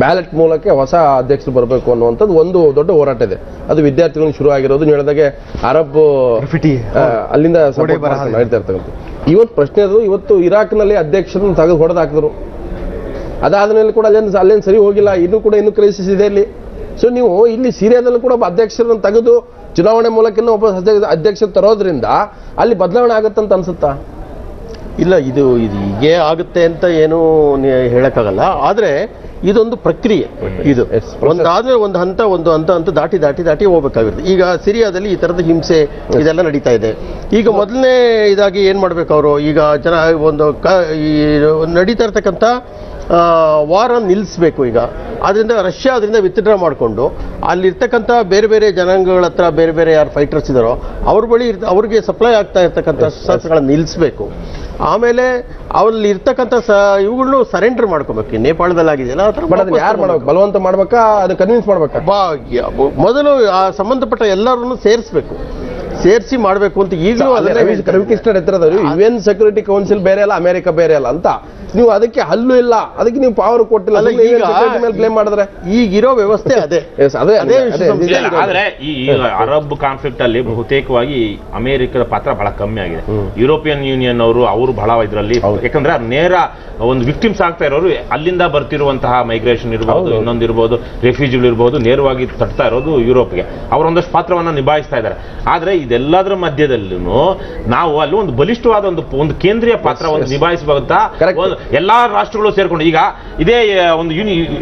ಬ್ಯಾಲೆಟ್ ಮೂಲಕ ಹೊಸ ಅಧ್ಯಕ್ಷರು ಬರಬೇಕು ಅನ್ನುವಂಥದ್ದು ಒಂದು ದೊಡ್ಡ ಹೋರಾಟ ಇದೆ. ಅದು ವಿದ್ಯಾರ್ಥಿಗಳು ಶುರು ಆಗಿರೋದು. ನೀವು ಹೇಳಿದಾಗೆ ಅರಬ್ ಅಲ್ಲಿಂದ ನಡೀತಾ ಇರ್ತಕ್ಕಂಥ ಇವತ್ತು ಪ್ರಶ್ನೆ ಅದು. ಇವತ್ತು ಇರಾಕ್ನಲ್ಲಿ ಅಧ್ಯಕ್ಷರನ್ನು ತೆಗೆದು ಹೊಡೆದಾಕಿದ್ರು. ಅದಾದ್ಮೇಲೆ ಕೂಡ ಅಲ್ಲೇನು ಸರಿ ಹೋಗಿಲ್ಲ, ಇನ್ನೂ ಕ್ರೈಸಿಸ್ ಇದೆ ಇಲ್ಲಿ. ಸೊ ನೀವು ಇಲ್ಲಿ ಸಿರಿಯಾದಲ್ಲೂ ಕೂಡ ಅಧ್ಯಕ್ಷರನ್ನು ತೆಗೆದು ಚುನಾವಣೆ ಮೂಲಕ ಒಬ್ಬ ಅಧ್ಯಕ್ಷ ತರೋದ್ರಿಂದ ಅಲ್ಲಿ ಬದಲಾವಣೆ ಆಗುತ್ತಂತ ಅನ್ಸುತ್ತಾ? ಇಲ್ಲ, ಇದು ಹೀಗೆ ಆಗುತ್ತೆ ಅಂತ ಏನೂ ಹೇಳಕ್ಕಾಗಲ್ಲ. ಆದ್ರೆ ಇದೊಂದು ಪ್ರಕ್ರಿಯೆ. ಇದು ಒಂದಾದ್ರೆ ಒಂದು ಹಂತ ದಾಟಿ ಹೋಗ್ಬೇಕಾಗಿರುತ್ತೆ. ಈಗ ಸಿರಿಯಾದಲ್ಲಿ ಈ ತರದ ಹಿಂಸೆ ಇದೆಲ್ಲ ನಡೀತಾ ಇದೆ. ಈಗ ಮೊದಲನೇ ಇದಾಗಿ ಏನ್ ಮಾಡ್ಬೇಕು ಅವರು, ಈಗ ಈ ನಡೀತಾ ಇರ್ತಕ್ಕಂಥ ವಾರ ನಿಲ್ಲಿಸ್ಬೇಕು. ಈಗ ಅದರಿಂದ ರಷ್ಯಾ ಅದರಿಂದ ವಿತ್ಡ್ರಾ ಮಾಡಿಕೊಂಡು ಅಲ್ಲಿರ್ತಕ್ಕಂಥ ಬೇರೆ ಬೇರೆ ಜನಾಂಗಗಳ ಹತ್ರ ಬೇರೆ ಬೇರೆ ಯಾರು ಫೈಟರ್ಸ್ ಇದ್ದಾರೋ ಅವ್ರ ಬಳಿ ಅವ್ರಿಗೆ ಸಪ್ಲೈ ಆಗ್ತಾ ಇರ್ತಕ್ಕಂಥ ಶಸ್ತ್ರಗಳನ್ನ ನಿಲ್ಲಿಸ್ಬೇಕು. ಆಮೇಲೆ ಅಲ್ಲಿ ಇರ್ತಕ್ಕಂಥ ಇವುಗಳನ್ನು ಸರೆಂಡರ್ ಮಾಡ್ಕೋಬೇಕು. ನೇಪಾಳದಲ್ಲಿ ಆಗಿದೆಯಲ್ಲ, ಯಾರು ಮಾಡ್ಬೇಕು? ಬಲವಂತ ಮಾಡ್ಬೇಕಾ, ಅದು ಕನ್ವಿನ್ಸ್ ಮಾಡ್ಬೇಕಾ? ಮೊದಲು ಆ ಸಂಬಂಧಪಟ್ಟ ಎಲ್ಲರನ್ನು ಸೇರಿಸಿ ಮಾಡಬೇಕು ಅಂತ ಈಗಲೂ ರವಿಕೃಷ್ಣ UN ಸೆಕ್ಯೂರಿಟಿ ಕೌನ್ಸಿಲ್ ಬೇರೆ ಅಲ್ಲ, ಅಮೆರಿಕ ಬೇರೆ ಅಲ್ಲ ಅಂತ ನೀವು ಅದಕ್ಕೆ ಹಲ್ಲು ಇಲ್ಲ, ಅದಕ್ಕೆ ನೀವು ಪವರ್ ಕೊಟ್ಟಿಲ್ಲ, ಬ್ಲೇಮ್ ಮಾಡಿದ್ರೆ ಈಗಿರೋ ವ್ಯವಸ್ಥೆ ಅದೇ. ಆದ್ರೆ ಈ ಅರಬ್ ಕಾನ್ಫ್ಲಿಕ್ಟ್ ಅಲ್ಲಿ ಬಹುತೇಕವಾಗಿ ಅಮೆರಿಕದ ಪಾತ್ರ ಬಹಳ ಕಮ್ಮಿ ಆಗಿದೆ. ಯುರೋಪಿಯನ್ ಯೂನಿಯನ್ ಅವರು ಬಹಳ ಇದರಲ್ಲಿ, ಯಾಕಂದ್ರೆ ನೇರ ಒಂದು ವಿಕ್ಟಿಮ್ಸ್ ಆಗ್ತಾ ಇರೋರು ಅಲ್ಲಿಂದ ಬರ್ತಿರುವಂತಹ ಮೈಗ್ರೇಷನ್ ಇರಬಹುದು, ಇನ್ನೊಂದಿರಬಹುದು, ರೆಫ್ಯೂಜಿಗಳು ಇರಬಹುದು, ನೇರವಾಗಿ ತಟ್ತಾ ಇರೋದು ಯುರೋಪ್ಗೆ. ಅವರೊಂದಷ್ಟು ಪಾತ್ರವನ್ನ ನಿಭಾಯಿಸ್ತಾ ಇದ್ದಾರೆ. ಆದ್ರೆ ಇದೆಲ್ಲದರ ಮಧ್ಯದಲ್ಲೂ ನಾವು ಅಲ್ಲಿ ಒಂದು ಬಲಿಷ್ಠವಾದ ಒಂದು ಕೇಂದ್ರೀಯ ಪಾತ್ರ ಒಂದು ನಿಭಾಯಿಸಬಹುದಾ ಎಲ್ಲಾ ರಾಷ್ಟ್ರಗಳು ಸೇರ್ಕೊಂಡು. ಈಗ ಇದೇ ಒಂದು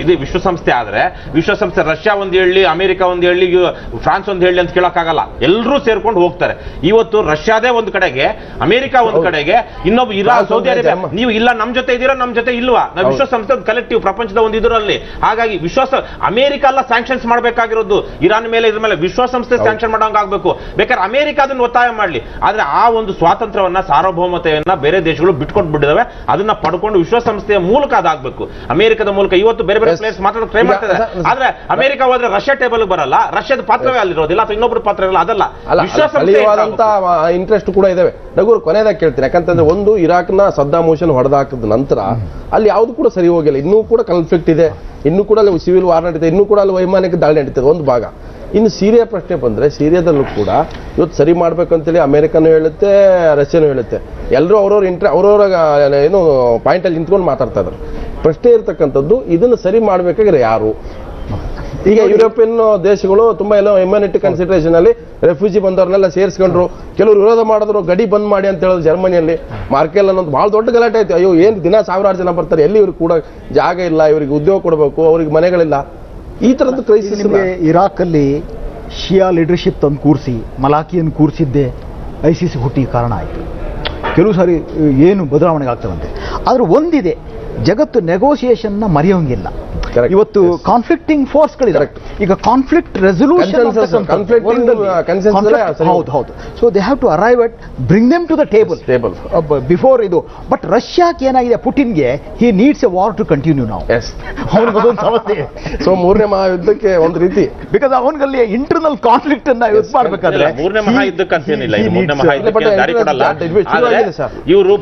ಇದೇ ವಿಶ್ವಸಂಸ್ಥೆ ಆದ್ರೆ ವಿಶ್ವಸಂಸ್ಥೆ ರಷ್ಯಾ ಒಂದು ಹೇಳಿ, ಅಮೆರಿಕ ಒಂದು ಹೇಳಿ, ಫ್ರಾನ್ಸ್ ಒಂದು ಹೇಳಿ ಅಂತ ಕೇಳಕ್ಕಾಗಲ್ಲ. ಎಲ್ಲರೂ ಸೇರ್ಕೊಂಡು ಹೋಗ್ತಾರೆ. ಇವತ್ತು ರಷ್ಯಾದೇ ಒಂದು ಕಡೆಗೆ, ಅಮೆರಿಕ ಒಂದು ಕಡೆಗೆ, ಇನ್ನೊಬ್ಬ ಇರಾನ್, ಸೌದಿ ಅರೇಬಿಯಾ. ನೀವು ಇಲ್ಲ ನಮ್ ಜೊತೆ ಇದ್ದೀರಾ, ನಮ್ ಜೊತೆ ಇಲ್ವಾ? ನಾವು ವಿಶ್ವಸಂಸ್ಥೆ ಕಲೆಕ್ಟಿವ್ ಪ್ರಪಂಚದ ಒಂದು ಇದರಲ್ಲಿ. ಹಾಗಾಗಿ ಅಮೆರಿಕ ಎಲ್ಲ ಸ್ಯಾಂಕ್ಷನ್ಸ್ ಮಾಡಬೇಕಾಗಿರೋದು ಇರಾನ್ ಮೇಲೆ, ಇದ್ರ ಮೇಲೆ ವಿಶ್ವಸಂಸ್ಥೆ ಸ್ಯಾಂಕ್ಷನ್ ಮಾಡೋಂಗ್ ಆಗ್ಬೇಕು. ಬೇಕಾದ್ರೆ ಅಮೆರಿಕ ಅದನ್ನು ಒತ್ತಾಯ ಮಾಡ್ಲಿ. ಆದ್ರೆ ಆ ಒಂದು ಸ್ವಾತಂತ್ರ್ಯವನ್ನ, ಸಾರ್ವಭೌಮತೆಯನ್ನ ಬೇರೆ ದೇಶಗಳು ಬಿಟ್ಕೊಟ್ಟು ಬಿಟ್ಟಿದಾವೆ. ಅದನ್ನ ಪಡ್ಕೊಂಡು ವಿಶ್ವಸಂಸ್ಥೆಯ ಮೂಲಕ ಅದಾಗಬೇಕು. ಅಮೆರಿಕದ ಮೂಲಕ ಇವತ್ತು ಬೇರೆ ಬೇರೆ ಪ್ಲೇಯರ್ಸ್ ಮಾತಾಡೋಕೆ ಟ್ರೈ ಮಾಡ್ತಾರೆ. ಆದ್ರೆ ಅಮೆರಿಕ ಹೋದ್ರೆ ರಷ್ಯಾ ಟೇಬಲ್ ಬರಲ್ಲ, ರಷ್ಯಾದ ಪಾತ್ರವೇ ಅಲ್ಲಿರೋದಿಲ್ಲ, ಅಥವಾ ಇನ್ನೊಬ್ಬರ ಪಾತ್ರ ಇರಲ್ಲ. ಅದಲ್ಲ, ವಿಶ್ವಸಂಸ್ಥೆ ಇಂಟ್ರೆಸ್ಟ್ ಕೂಡ ಇದಾವೆ. ನಗೂರು ಕೊನೆಯದಾಗ ಕೇಳ್ತೀನಿ, ಯಾಕಂತಂದ್ರೆ ಒಂದು ಇರಾಕ್ನ ಸದ್ದಾಮ್ ಹುಸೇನ್ ಹೊಡೆದಾಕಿದ ನಂತರ ಅಲ್ಲಿ ಯಾವ್ದು ಕೂಡ ಸರಿ ಹೋಗಿಲ್ಲ. ಇನ್ನೂ ಕೂಡ ಕಾನ್ಫ್ಲಿಕ್ಟ್ ಇದೆ, ಇನ್ನೂ ಕೂಡ ಅಲ್ಲಿ ಸಿವಿಲ್ ವಾರ್ ನಡೀತದೆ, ಇನ್ನೂ ಕೂಡ ಅಲ್ಲಿ ವೈಮಾನಿಕ ದಾಳಿ ನಡೀತದೆ ಒಂದು ಭಾಗ. ಇನ್ನು ಸಿರಿಯಾ ಪ್ರಶ್ನೆ ಬಂದ್ರೆ, ಸಿರಿಯಾದಲ್ಲೂ ಕೂಡ ಇವತ್ತು ಸರಿ ಮಾಡ್ಬೇಕಂತೇಳಿ ಅಮೆರಿಕನೂ ಹೇಳುತ್ತೆ, ರಷ್ಯಾನೂ ಹೇಳುತ್ತೆ. ಎಲ್ಲರೂ ಅವ್ರವ್ರ ಏನು ಪಾಯಿಂಟ್ ಅಲ್ಲಿ ನಿಂತ್ಕೊಂಡು ಮಾತಾಡ್ತಾ ಇದ್ದಾರೆ. ಪ್ರಶ್ನೆ ಇರ್ತಕ್ಕಂಥದ್ದು, ಇದನ್ನು ಸರಿ ಮಾಡ್ಬೇಕಾದ್ರೆ ಯಾರು? ಈಗ ಯುರೋಪಿಯನ್ ದೇಶಗಳು ತುಂಬಾ ಎಲ್ಲ ಹ್ಯುಮ್ಯಾನಿಟಿ ಕನ್ಸಿಡರೇಷನ್ ಅಲ್ಲಿ ರೆಫ್ಯೂಜಿ ಬಂದವ್ರನ್ನೆಲ್ಲ ಸೇರಿಸ್ಕೊಂಡ್ರು. ಕೆಲವರು ವಿರೋಧ ಮಾಡಿದ್ರು, ಗಡಿ ಬಂದ್ ಮಾಡಿ ಅಂತ ಹೇಳಿದ್ರು. ಜರ್ಮನಿಯಲ್ಲಿ ಮಾರ್ಕೆಲ್ ಅನ್ನೋದು ಬಹಳ ದೊಡ್ಡ ಗಲಾಟೆ ಆಯ್ತು. ಅಯ್ಯೋ, ಏನ್ ದಿನ ಸಾವಿರಾರು ಜನ ಬರ್ತಾರೆ, ಎಲ್ಲಿ ಇವ್ರಿಗೆ ಕೂಡ ಜಾಗ ಇಲ್ಲ, ಇವರಿಗೆ ಉದ್ಯೋಗ ಕೊಡಬೇಕು, ಅವ್ರಿಗೆ ಮನೆಗಳಿಲ್ಲ. ಈ ತರದ್ದು ಕ್ರೈಸಿಸ್. ಇರಾಕ್ ಅಲ್ಲಿ ಶಿಯಾ ಲೀಡರ್ಶಿಪ್ ತಂದು ಕೂರಿಸಿ ಮಲಾಕಿಯನ್ನು ಕೂರಿಸಿದ್ದೆ ICC ಹುಟ್ಟಿಗೆ ಕಾರಣ ಆಯಿತು. ಕೆಲವು ಸಾರಿ ಏನು ಬದಲಾವಣೆಗೆ ಆಗ್ತದಂತೆ. ಆದ್ರೆ ಒಂದಿದೆ, ಜಗತ್ತು ನೆಗೋಸಿಯೇಷನ್ನ ಮರೆಯೋಂಗಿಲ್ಲ. ಇವತ್ತು ಕಾನ್ಫ್ಲಿಕ್ಟಿಂಗ್ ಫೋರ್ಸ್ಗಳಿದೆ. ಈಗ ಕಾನ್ಫ್ಲಿಕ್ಟ್ ರೆಸೊಲ್ಯೂಷನ್ ಹೌದು. So they have to arrive at bring them to the table before ಇದು. ಬಟ್ ರಷ್ಯಾಕ್ಕೆ ಏನಾಗಿದೆ, ಪುಟಿನ್ಗೆ he needs a war to continue ನಾವು. ಅವನಿಗೊಂದು ಸಮಸ್ಯೆ. ಸೊ ಮೂರನೇ ಮಹಾಯುದ್ಧಕ್ಕೆ ಒಂದು ರೀತಿ, ಬಿಕಾಸ್ ಅವನಿಗಲ್ಲಿ ಇಂಟರ್ನಲ್ ಕಾನ್ಫ್ಲಿಕ್ಟ್ ಅನ್ನ ಯೂಸ್ ಮಾಡ್ಬೇಕಾದ್ರೆ ಮೂರನೇ ಮಹಾಯುದ್ಧಕ್ಕೆ ಅಂತೇನಿಲ್ಲ, ಇದು ಮೂರನೇ ಮಹಾಯುದ್ಧಕ್ಕೆ ದಾರಿ ಕೊಡಲ್ಲ. ಇವರು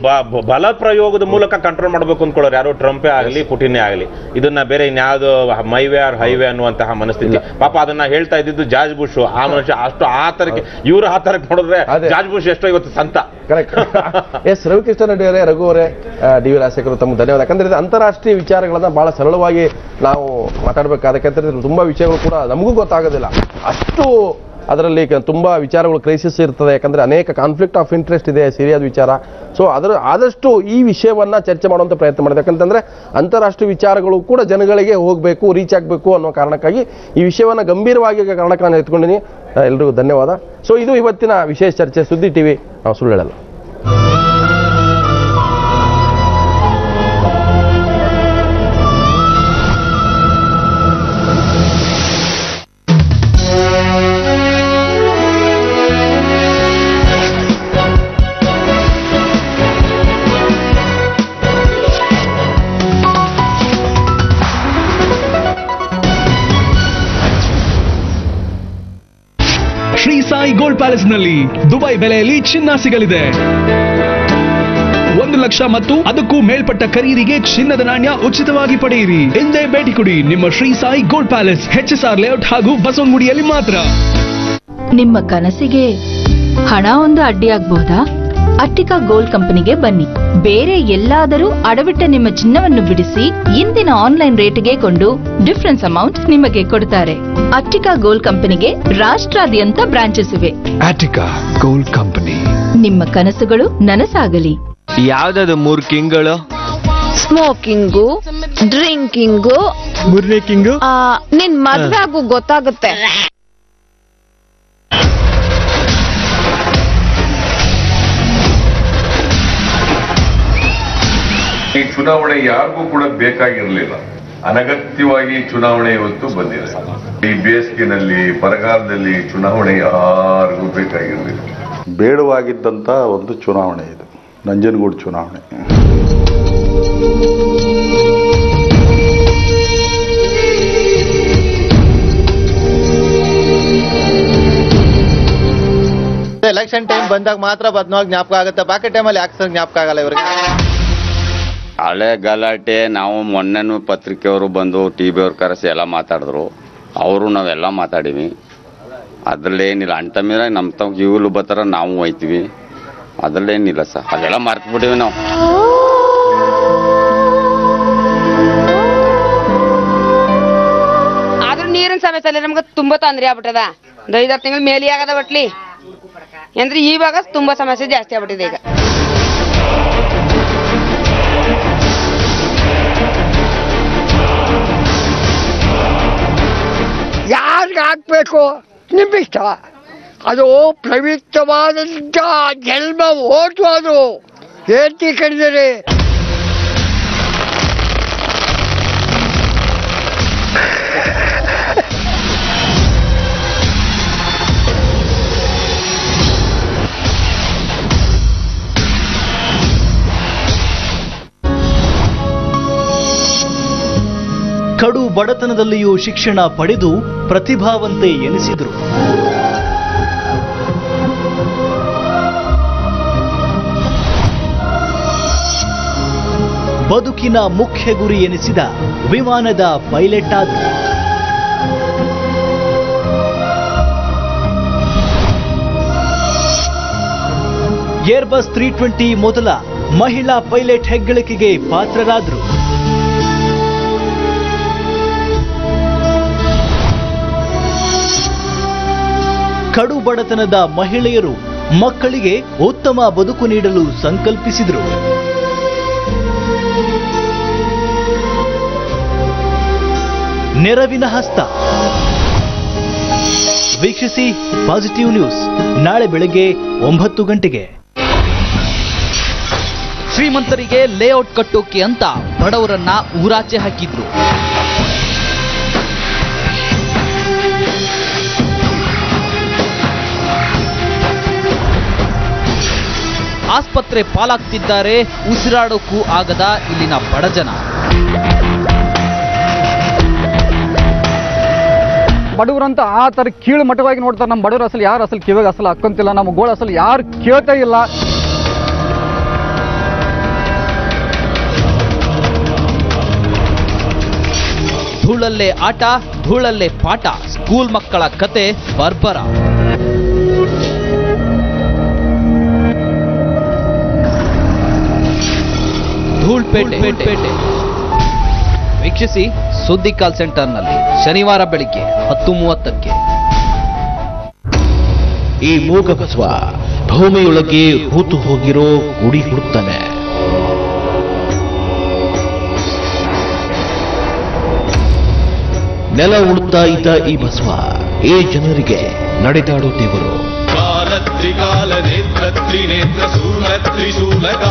ಬಲ ಪ್ರಯೋಗದ ಮೂಲಕ ಕಂಟ್ರೋಲ್ ಮಾಡಬೇಕು ಅಂದ್ಕೊಳ್ಳೋರು ಯಾರು ಟ್ರಂಪೇ ಆಗಲಿ ಪುಟಿನೇ ಆಗಲಿ. ಇದನ್ನ ಬೇರೆ ಇನ್ಯಾವುದು ಮೈವೇ ಆರ್ ಹೈವೇ ಅನ್ನುವಂತಹ ಮನಸ್ಥಿತಿ. ಪಾಪ ಅದನ್ನ ಹೇಳ್ತಾ ಇದ್ದಿದ್ದು ಜಾರ್ಜ್ ಬುಷ್. ಆ ಮನುಷ್ಯ ಅಷ್ಟು ಆ ತರಕ್ಕೆ, ಇವರು ಆ ತರಕ್ಕೆ ನೋಡಿದ್ರೆ ಜಾರ್ಜ್ ಬುಷ್ ಎಷ್ಟೋ ಇವತ್ತು ಸಂತ. ಕರೆಕ್ಟ್. ಎಸ್ ರವಿಕೃಷ್ಣ ರೆಡ್ಡಿ ಅವರೇ, ರಘು ಅವರೇ, ಡಿ ವಿ ರಾಜಶೇಖರ್ ತಮ್ಮ ಧನ್ಯವಾದ. ಯಾಕಂದ್ರೆ ಇದು ಅಂತಾರಾಷ್ಟ್ರೀಯ ವಿಚಾರಗಳನ್ನ ಬಹಳ ಸರಳವಾಗಿ ನಾವು ಮಾತಾಡಬೇಕಾದಕ್ಕೆ ತುಂಬಾ ವಿಷಯಗಳು ಕೂಡ ನಮಗೂ ಗೊತ್ತಾಗೋದಿಲ್ಲ. ಅಷ್ಟು ಅದರಲ್ಲಿ ತುಂಬಾ ವಿಚಾರಗಳು ಕ್ರೈಸಿಸ್ ಇರ್ತದೆ. ಯಾಕಂದ್ರೆ ಅನೇಕ ಕಾನ್ಫ್ಲಿಕ್ಟ್ ಆಫ್ ಇಂಟ್ರೆಸ್ಟ್ ಇದೆ ಸಿರಿಯಾದ ವಿಚಾರ. ಸೊ ಆದಷ್ಟು ಈ ವಿಷಯವನ್ನ ಚರ್ಚೆ ಮಾಡುವಂತ ಪ್ರಯತ್ನ ಮಾಡಿದೆ. ಯಾಕಂತಂದ್ರೆ ಅಂತಾರಾಷ್ಟ್ರೀಯ ವಿಚಾರಗಳು ಕೂಡ ಜನಗಳಿಗೆ ಹೋಗಬೇಕು, ರೀಚ್ ಆಗಬೇಕು ಅನ್ನೋ ಕಾರಣಕ್ಕಾಗಿ ಈ ವಿಷಯವನ್ನ ಗಂಭೀರವಾಗಿ ಕಾರಣಕ್ಕೆ ನಾನು ಎತ್ಕೊಂಡಿನಿ. ಎಲ್ರಿಗೂ ಧನ್ಯವಾದ. ಸೊ ಇದು ಇವತ್ತಿನ ವಿಶೇಷ ಚರ್ಚೆ. ಸುದ್ದಿ ಟಿವಿ, ನಾವು ಸುಳ್ಳು ಹೇಳಲ್ಲ. ಶ್ರೀ ಸಾಯಿ ಗೋಲ್ಡ್ ಪ್ಯಾಲೇಸ್ ನಲ್ಲಿ ದುಬೈ ಬೆಲೆಯಲ್ಲಿ ಚಿನ್ನ ಸಿಗಲಿದೆ. 1 ಲಕ್ಷ ಮತ್ತು ಅದಕ್ಕೂ ಮೇಲ್ಪಟ್ಟ ಖರೀದಿಗೆ ಚಿನ್ನದ ನಾಣ್ಯ ಉಚಿತವಾಗಿ ಪಡೆಯಿರಿ. ಎಂದೇ ಭೇಟಿ ಕೊಡಿ ನಿಮ್ಮ Shri Sai gold palace, HSR layout ಹಾಗೂ ಬಸವನಗುಡಿಯಲ್ಲಿ ಮಾತ್ರ. ನಿಮ್ಮ ಕನಸಿಗೆ ಹಣ ಒಂದು ಅಡ್ಡಿಯಾಗಬಹುದಾ? ಅಟ್ಟಿಕಾ ಗೋಲ್ಡ್ ಕಂಪನಿಗೆ ಬನ್ನಿ. ಬೇರೆ ಎಲ್ಲಾದರೂ ಅಡವಿಟ್ಟ ನಿಮ್ಮ ಚಿನ್ನವನ್ನು ಬಿಡಿಸಿ ಇಂದಿನ ಆನ್ಲೈನ್ ರೇಟ್ಗೆ ಕೊಂಡು ಡಿಫರೆನ್ಸ್ ಅಮೌಂಟ್ ನಿಮಗೆ ಕೊಡುತ್ತಾರೆ. ಅಟ್ಟಿಕಾ ಗೋಲ್ಡ್ ಕಂಪನಿಗೆ ರಾಷ್ಟ್ರಾದ್ಯಂತ ಬ್ರಾಂಚಸ್ ಇವೆ. Attica gold company. ನಿಮ್ಮ ಕನಸುಗಳು ನನಸಾಗಲಿ. ಯಾವ್ದದು 3 ಕಿಂಗ್ಗಳು? ಸ್ಮೋಕಿಂಗು, ಡ್ರಿಂಕಿಂಗು, 3ನೇ ಕಿಂಗು ನಿನ್ ಮದ್ವೆ ಆಗು ಗೊತ್ತಾಗುತ್ತೆ. ಈ ಚುನಾವಣೆ ಯಾರಿಗೂ ಕೂಡ ಬೇಕಾಗಿರಲಿಲ್ಲ. ಅನಗತ್ಯವಾಗಿ ಚುನಾವಣೆ ಇವತ್ತು ಬಂದಿದೆ. ಈ ಬೇಸಿಗೆನಲ್ಲಿ, ಬರಗಾಲದಲ್ಲಿ ಚುನಾವಣೆ ಯಾರಿಗೂ ಬೇಕಾಗಿರಲಿಲ್ಲ. ಬೇಡವಾಗಿದ್ದಂಥ ಒಂದು ಚುನಾವಣೆ ಇದು, ನಂಜನಗೂಡು ಚುನಾವಣೆ. ಎಲೆಕ್ಷನ್ ಟೈಮ್ ಬಂದಾಗ ಮಾತ್ರ ಬದ್ನವಾಗಿ ಜ್ಞಾಪಕ ಆಗುತ್ತೆ. ಬಾಕಿ ಟೈಮಲ್ಲಿ ಯಾಕೆ ಸರ್ ಜ್ಞಾಪಕ ಆಗಲ್ಲ ಇವರಿಗೆ? ಹಳೆ ಗಲಾಟೆ. ನಾವು ಮೊನ್ನೆನೂ ಪತ್ರಿಕೆಯವರು ಬಂದು TV ಅವ್ರು ಕರೆಸಿ ಎಲ್ಲ ಮಾತಾಡಿದ್ರು. ಅವರು ನಾವೆಲ್ಲ ಮಾತಾಡೀವಿ. ಅದ್ರಲ್ಲೇನಿಲ್ಲ. ಅಂಟಮೀರ ನಮ್ಮ ತಮ್ಮ ಇವ್ಲು ಬರ್ತಾರ, ನಾವು ಹೋಯ್ತೀವಿ. ಅದ್ರಲ್ಲೇನಿಲ್ಲ ಸರ್. ಅದೆಲ್ಲ ಮರ್ತು ಬಿಟ್ಟಿವಿ ನಾವು. ಆದ್ರೂ ನೀರಿನ ಸಮಸ್ಯೆ ನಮ್ಗೆ ತುಂಬಾ ತೊಂದರೆ ಆಗ್ಬಿಟ್ಟದ. 5-6 ತಿಂಗಳ ಮೇಲೆ ಆಗದ ಬಟ್ಲಿ ಅಂದ್ರೆ ಇವಾಗ ತುಂಬಾ ಸಮಸ್ಯೆ ಜಾಸ್ತಿ ಆಗ್ಬಿಟ್ಟಿದೆ. ಈಗ ಯಾರಿಗೆ ಹಾಕ್ಬೇಕು ನಿಮ್ಮಿಷ್ಟ. ಅದು ಪವಿತ್ರವಾದಂತ ಜನ್ಮ ಓಟು. ಅದು ಏಂತಿ ಕಡಿದರೆ ಕಡು ಬಡತನದಲ್ಲಿಯೂ ಶಿಕ್ಷಣ ಪಡೆದು ಪ್ರತಿಭಾವಂತೆ ಎನಿಸಿದರು. ಬದುಕಿನ ಮುಖ್ಯ ಗುರಿ ಎನಿಸಿದ ವಿಮಾನದ ಪೈಲಟ್ ಆದರು. ಏರ್ಬಸ್ 320 ಮೊದಲ ಮಹಿಳಾ ಪೈಲಟ್ ಹೆಗ್ಗಳಿಕೆಗೆ ಪಾತ್ರರಾದರು. ಕಡು ಬಡತನದ ಮಹಿಳೆಯರು ಮಕ್ಕಳಿಗೆ ಉತ್ತಮ ಬದುಕು ನೀಡಲು ಸಂಕಲ್ಪಿಸಿದರು. ನೆರವಿನ ಹಸ್ತ. ವೀಕ್ಷಿಸಿ ಪಾಸಿಟಿವ್ ನ್ಯೂಸ್ ನಾಳೆ ಬೆಳಗ್ಗೆ 9 ಗಂಟೆಗೆ. ಶ್ರೀಮಂತರಿಗೆ ಲೇಔಟ್ ಕಟ್ಟೋಕೆ ಅಂತ ಬಡವರನ್ನ ಊರಾಚೆ ಹಾಕಿದ್ರು. ಆಸ್ಪತ್ರೆ ಪಾಲಾಗ್ತಿದ್ದಾರೆ ಉಸಿರಾಡೋಕ್ಕೂ ಆಗದ ಇಲ್ಲಿನ ಬಡಜನ. ಬಡವರಂತ ಆ ಥರ ಕೀಳು ಮಟ್ಟವಾಗಿ ನೋಡ್ತಾರೆ. ನಮ್ಮ ಬಡವರು ಅಸಲು ಯಾರು ಅಸಲು ಕಿವಿಗೆ ಅಸಲು ಹಾಕೊಂತಿಲ್ಲ, ನಮ್ಮ ಗೋಳು ಅಸಲು ಯಾರು ಕೇಳ್ತಾ ಇಲ್ಲ. ಧೂಳಲ್ಲೇ ಆಟ, ಧೂಳಲ್ಲೇ ಪಾಠ, ಸ್ಕೂಲ್ ಮಕ್ಕಳ ಕತೆ ಬರ್ಬರ. ಧೂಳ್ಪೇಟೆ ವೀಕ್ಷಿಸಿ ಸುದ್ದಿ ಕಾಲ್ ಸೆಂಟರ್ನಲ್ಲಿ ಶನಿವಾರ ಬೆಳಿಗ್ಗೆ 10:30ಕ್ಕೆ. ಈ ಮೂಗಬಸವ ಭೂಮಿಯೊಳಗೆ ಹೂತು ಹೋಗಿರೋ ಗುಡಿ ಹುಡುಕ್ತಾನೆ. ನೆಲ ಉಳುತ್ತಾ ಇದ್ದ ಈ ಬಸವ ಈ ಜನರಿಗೆ ನಡೆದಾಡೋ ದೇವರು. ಕಾಲತ್ರಿಕಾಲ ನೇತ್ರ ತ್ರಿನೇತ್ರ ಶೂಲ ತ್ರಿಶೂಲಕ